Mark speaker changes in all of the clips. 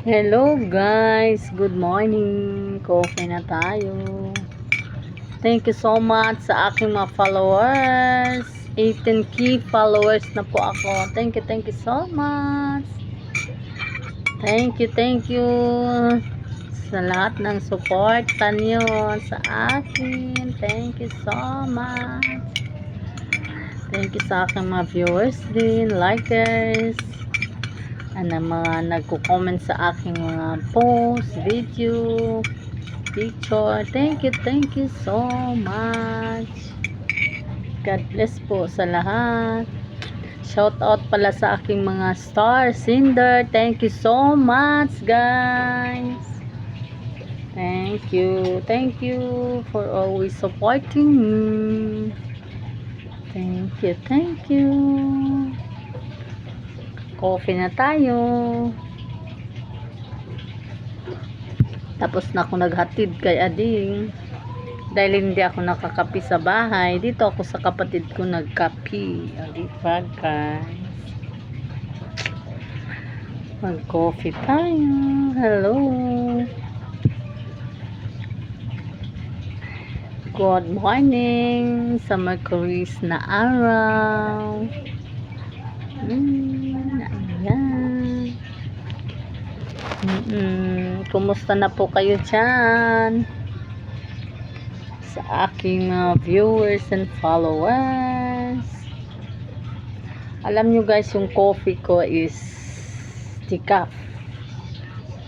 Speaker 1: Hello guys, good morning. Coffee na tayo. Thank you so much sa aking mga followers. 18k followers na po ako. Thank you so much. Thank you sa lahat ng support niyo sa akin. Thank you so much. Thank you sa aking mga viewers din, likers, na mga nagko-comment sa aking mga post, video, picture. Thank you so much. God bless po sa lahat. Shout out pala sa aking mga star sender. Thank you so much guys. Thank you for always supporting me. Thank you. Coffee na tayo. Tapos na ako naghatid kay Ading. Dahil hindi ako nakakapi sa bahay, dito ako sa kapatid ko nagkapi. Diba guys? Mag-coffee tayo. Hello. Good morning sa Mercury's na araw. Ayan. Kumusta na po kayo dyan? Sa aking viewers and followers. Alam nyo guys, yung coffee ko is decaf.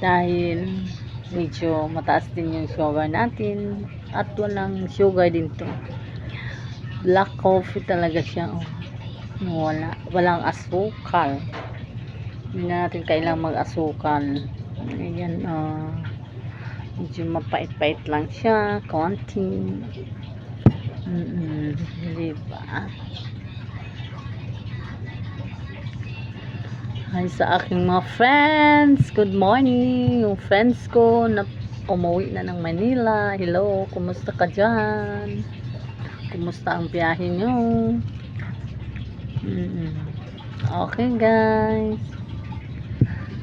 Speaker 1: Dahil medyo mataas din yung sugar natin. At walang sugar din to. Black coffee talaga siya. Walang asukal. Hindi na natin kailangang mag-asukal. Ayan, medyo mapait-pait lang siya. Konti. Diba? Hi sa aking mga friends. Good morning. Yung friends ko na umuwi na ng Manila. Hello, kumusta ka dyan? Kumusta ang biyahe nyo? Okay guys.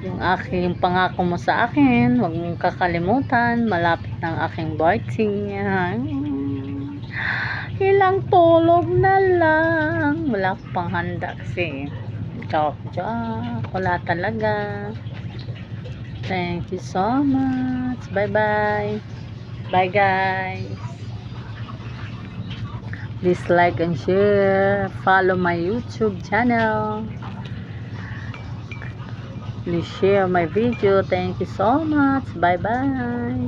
Speaker 1: Yung pangako mo sa akin, huwag mong kakalimutan. Malapit ng aking birthday. Ilang tulog na lang. Wala ko pang handa kasi joke. Wala talaga. Thank you so much. Bye guys. Please like and share. Follow my YouTube channel. Please share my video. Thank you so much. Bye bye.